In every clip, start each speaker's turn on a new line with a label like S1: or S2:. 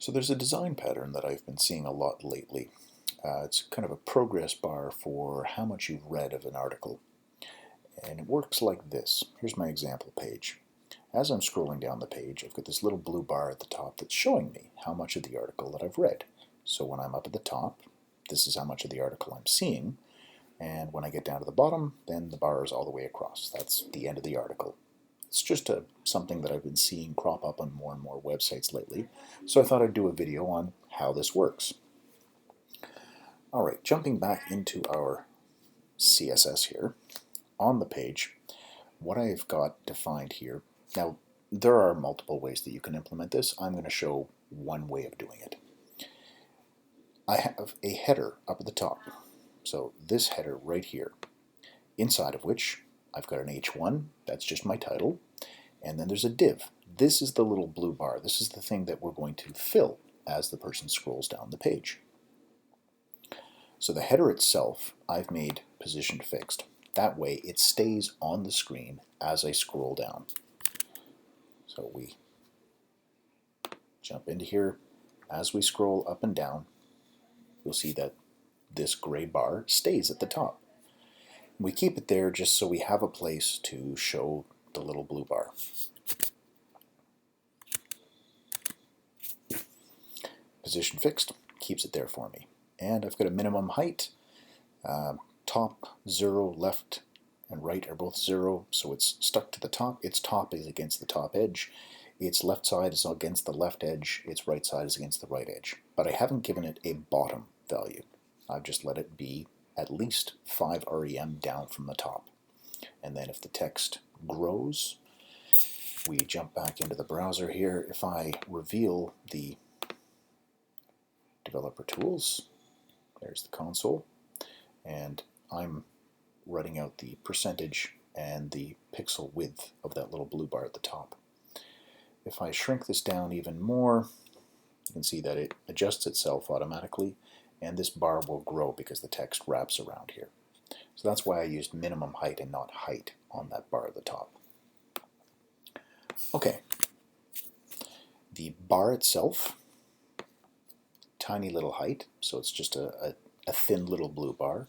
S1: So there's a design pattern that I've been seeing a lot lately. It's kind of a progress bar for how much you've read of an article. And it works like this. Here's my example page. As I'm scrolling down the page, I've got this little blue bar at the top that's showing me how much of the article that I've read. So when I'm up at the top, this is how much of the article I'm seeing. And when I get down to the bottom, then the bar is all the way across. That's the end of the article. It's just something that I've been seeing crop up on more and more websites lately, so I thought I'd do a video on how this works. Alright, jumping back into our CSS here, on the page, what I've got defined here, now there are multiple ways that you can implement this. I'm going to show one way of doing it. I have a header up at the top, so this header right here, inside of which I've got an H1, that's just my title, and then there's a div. This is the little blue bar. This is the thing that we're going to fill as the person scrolls down the page. So the header itself, I've made position fixed. That way it stays on the screen as I scroll down. So we jump into here. As we scroll up and down, you'll see that this gray bar stays at the top. We keep it there just so we have a place to show the little blue bar. Position fixed keeps it there for me. And I've got a minimum height. Top 0, left and right are both 0, so it's stuck to the top. Its top is against the top edge. Its left side is against the left edge. Its right side is against the right edge. But I haven't given it a bottom value. I've just let it be at least 5 rem down from the top. And then if the text grows, we jump back into the browser here. If I reveal the developer tools, there's the console, and I'm writing out the percentage and the pixel width of that little blue bar at the top. If I shrink this down even more, you can see that it adjusts itself automatically, and this bar will grow because the text wraps around here. So that's why I used minimum height and not height on that bar at the top. Okay, the bar itself, tiny little height, so it's just a thin little blue bar.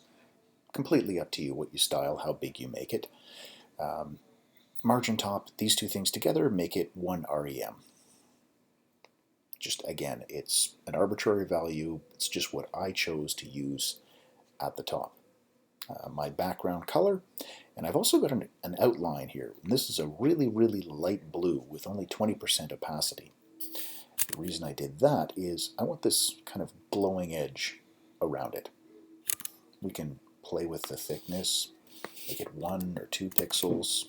S1: Completely up to you what you style, how big you make it. Margin top, these two things together make it 1 rem. Just again, it's an arbitrary value. It's just what I chose to use at the top. My background color, and I've also got an outline here. And this is a really, really light blue with only 20% opacity. The reason I did that is I want this kind of glowing edge around it. We can play with the thickness, make it 1 or 2 pixels.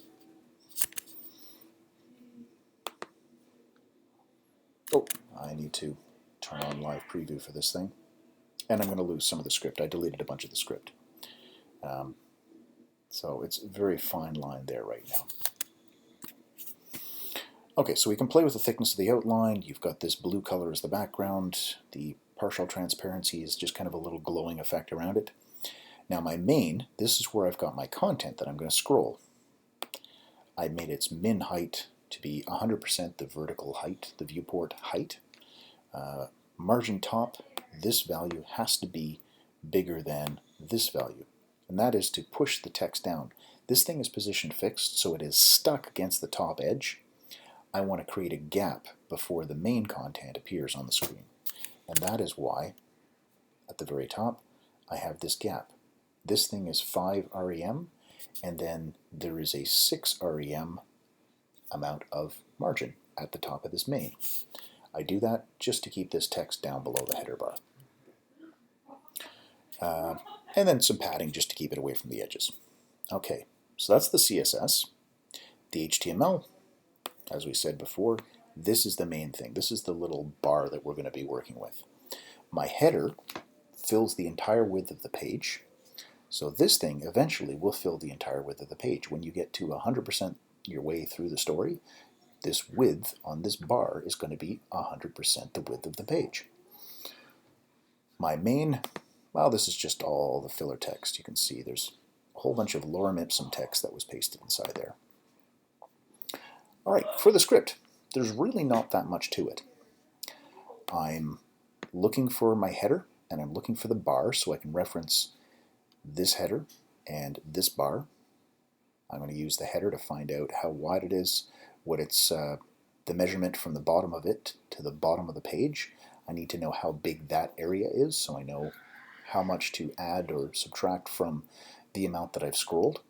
S1: Oh, I need to turn on live preview for this thing. And I'm going to lose some of the script. I deleted a bunch of the script. So it's a very fine line there right now. Okay, so we can play with the thickness of the outline. You've got this blue color as the background. The partial transparency is just kind of a little glowing effect around it. Now my main, this is where I've got my content that I'm going to scroll. I made its min height to be 100% the vertical height, the viewport height. Margin top, this value has to be bigger than this value. And that is to push the text down. This thing is position fixed, so it is stuck against the top edge. I want to create a gap before the main content appears on the screen. And that is why, at the very top, I have this gap. This thing is 5 rem, and then there is a 6 rem amount of margin at the top of this main. I do that just to keep this text down below the header bar. And then some padding just to keep it away from the edges. Okay, so that's the CSS. The HTML, as we said before, this is the main thing. This is the little bar that we're going to be working with. My header fills the entire width of the page. So this thing eventually will fill the entire width of the page. When you get to 100% your way through the story, this width on this bar is going to be 100% the width of the page. My main, well, this is just all the filler text. You can see there's a whole bunch of lorem ipsum text that was pasted inside there. All right, for the script, there's really not that much to it. I'm looking for my header and I'm looking for the bar so I can reference this header and this bar. I'm going to use the header to find out how wide it is, what it's the measurement from the bottom of it to the bottom of the page. I need to know how big that area is so I know how much to add or subtract from the amount that I've scrolled.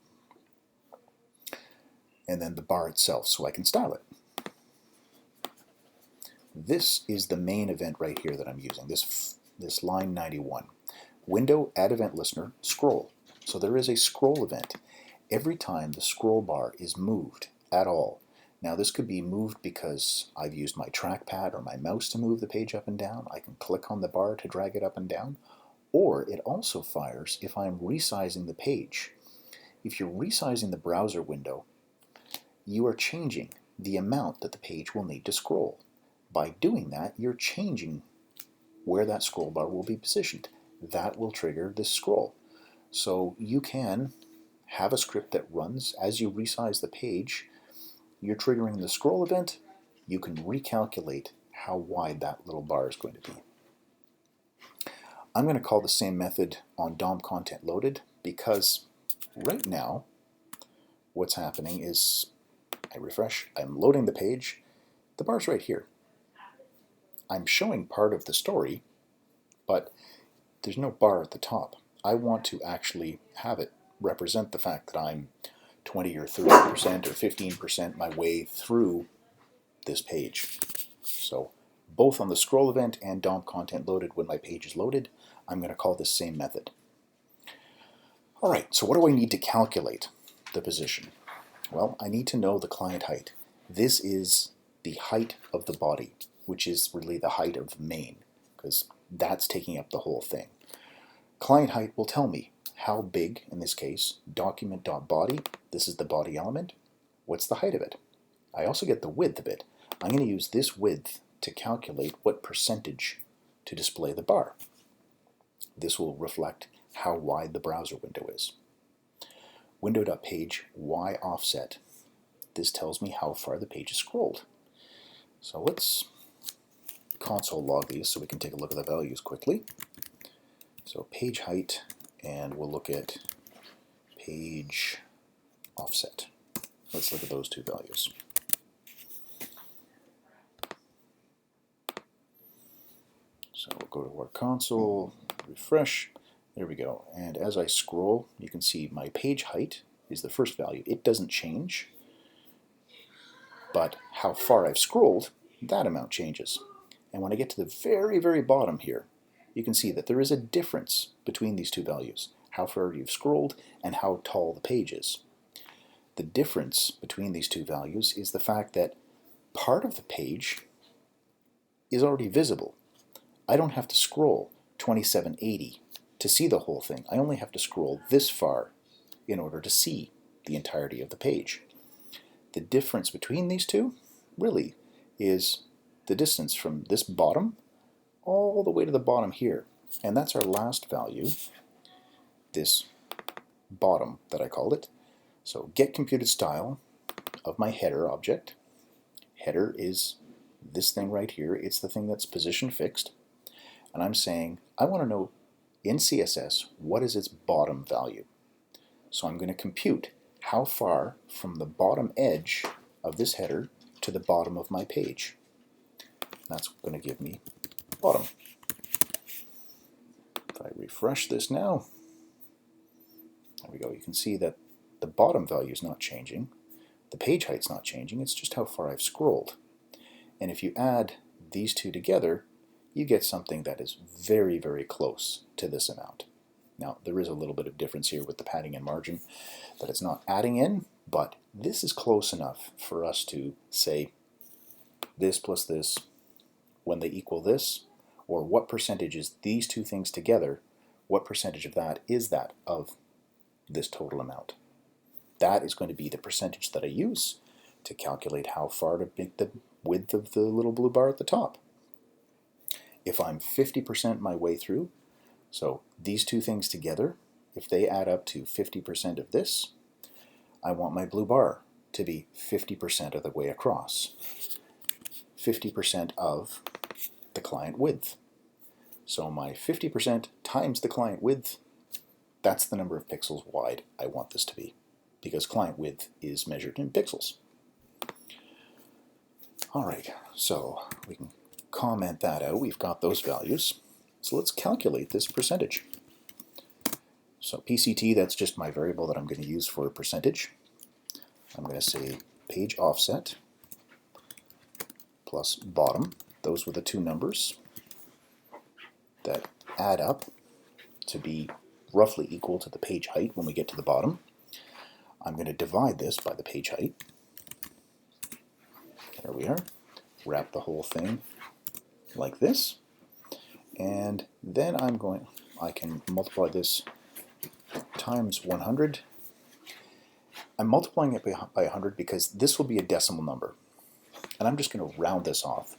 S1: And then the bar itself so I can style it. This is the main event right here that I'm using, this line 91. Window, add event listener, scroll. So there is a scroll event every time the scroll bar is moved at all. Now this could be moved because I've used my trackpad or my mouse to move the page up and down. I can click on the bar to drag it up and down. Or it also fires if I'm resizing the page. If you're resizing the browser window, you are changing the amount that the page will need to scroll. By doing that, you're changing where that scroll bar will be positioned. That will trigger this scroll. So you can have a script that runs as you resize the page. You're triggering the scroll event. You can recalculate how wide that little bar is going to be. I'm going to call the same method on DOM content loaded because right now what's happening is I refresh, I'm loading the page, the bar's right here. I'm showing part of the story, but there's no bar at the top. I want to actually have it represent the fact that I'm 20 or 30% or 15% my way through this page. So both on the scroll event and DOM content loaded when my page is loaded, I'm going to call this same method. Alright, so what do I need to calculate the position? Well, I need to know the client height. This is the height of the body, which is really the height of the main, because that's taking up the whole thing. Client height will tell me how big, in this case, document.body, this is the body element, what's the height of it. I also get the width of it. I'm going to use this width to calculate what percentage to display the bar. This will reflect how wide the browser window is. Window.page y offset. This tells me how far the page is scrolled. So let's console log these so we can take a look at the values quickly. So page height, and we'll look at page offset. Let's look at those two values. So we'll go to our console, refresh, there we go. And as I scroll, you can see my page height is the first value. It doesn't change, but how far I've scrolled, that amount changes. And when I get to the very, very bottom here, you can see that there is a difference between these two values, how far you've scrolled and how tall the page is. The difference between these two values is the fact that part of the page is already visible. I don't have to scroll 2780 to see the whole thing. I only have to scroll this far in order to see the entirety of the page. The difference between these two really is the distance from this bottom all the way to the bottom here. And that's our last value, this bottom that I called it. So get computed style of my header object. Header is this thing right here. It's the thing that's position fixed. And I'm saying I want to know in CSS what is its bottom value. So I'm going to compute how far from the bottom edge of this header to the bottom of my page. That's going to give me bottom. If I refresh this now, there we go. You can see that the bottom value is not changing. The page height's not changing. It's just how far I've scrolled. And if you add these two together, you get something that is very, very close to this amount. Now, there is a little bit of difference here with the padding and margin that it's not adding in, but this is close enough for us to say this plus this, when they equal this, or what percentage is these two things together, what percentage of that is that of this total amount. That is going to be the percentage that I use to calculate how far to make the width of the little blue bar at the top. If I'm 50% my way through, so these two things together, if they add up to 50% of this, I want my blue bar to be 50% of the way across. 50% of the client width. So my 50% times the client width, that's the number of pixels wide I want this to be, because client width is measured in pixels. All right, so we can comment that out. We've got those values. So let's calculate this percentage. So PCT, that's just my variable that I'm going to use for a percentage. I'm going to say page offset plus bottom. Those were the two numbers that add up to be roughly equal to the page height when we get to the bottom. I'm going to divide this by the page height. There we are. Wrap the whole thing like this. And then I can multiply this times 100. I'm multiplying it by 100 because this will be a decimal number. And I'm just going to round this off.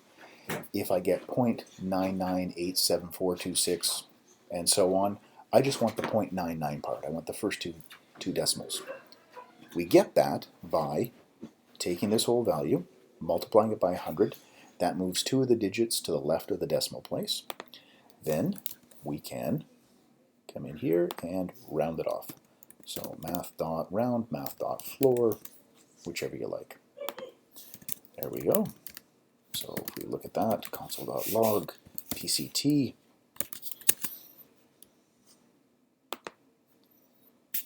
S1: If I get 0.9987426 and so on, I just want the 0.99 part. I want the first two decimals. We get that by taking this whole value, multiplying it by 100. That moves two of the digits to the left of the decimal place. Then we can come in here and round it off. So math.round, math.floor, whichever you like. There we go. So if we look at that, console.log, PCT,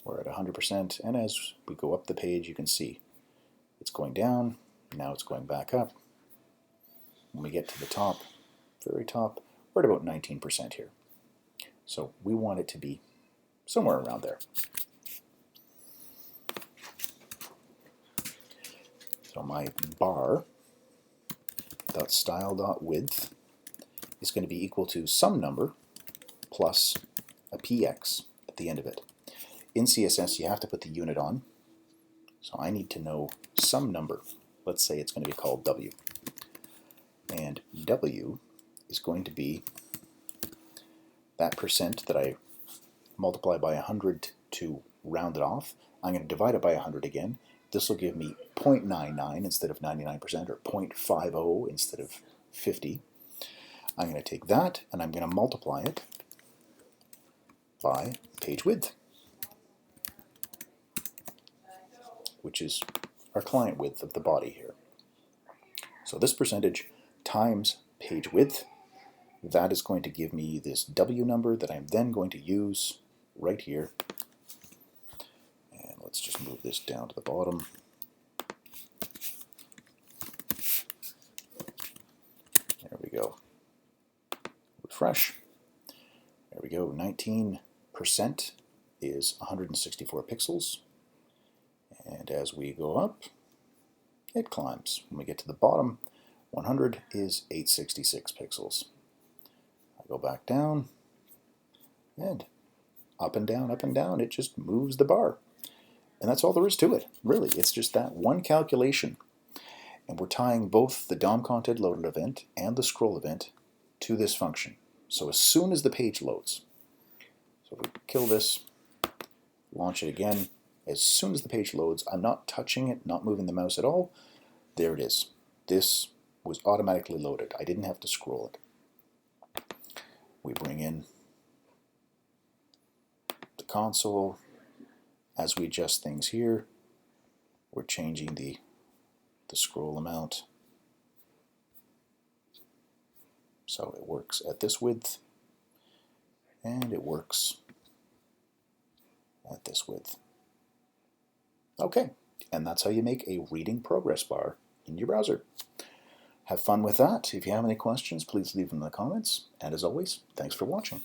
S1: we're at 100%, and as we go up the page, you can see it's going down, now it's going back up. When we get to the top, very top, we're at about 19% here. So we want it to be somewhere around there. So my bar.style.width is going to be equal to some number plus a px at the end of it. In CSS, you have to put the unit on. So I need to know some number. Let's say it's going to be called W. And W is going to be that percent that I multiply by 100 to round it off. I'm going to divide it by 100 again. This will give me 0.99 instead of 99%, or 0.50 instead of 50. I'm going to take that and I'm going to multiply it by page width, which is our client width of the body here. So this percentage times page width, that is going to give me this W number that I'm then going to use right here. And let's just move this down to the bottom. There we go. Refresh. There we go. 19% is 164 pixels. And as we go up, it climbs. When we get to the bottom, 100 is 866 pixels. I go back down, and up and down, it just moves the bar. And that's all there is to it, really. It's just that one calculation. And we're tying both the DOM content loaded event and the scroll event to this function. So as soon as the page loads, so if we kill this, launch it again, as soon as the page loads, I'm not touching it, not moving the mouse at all. There it is. This was automatically loaded. I didn't have to scroll it. We bring in the console. As we adjust things here, we're changing the scroll amount. So it works at this width, and it works at this width. Okay, and that's how you make a reading progress bar in your browser. Have fun with that. If you have any questions, please leave them in the comments. And as always, thanks for watching.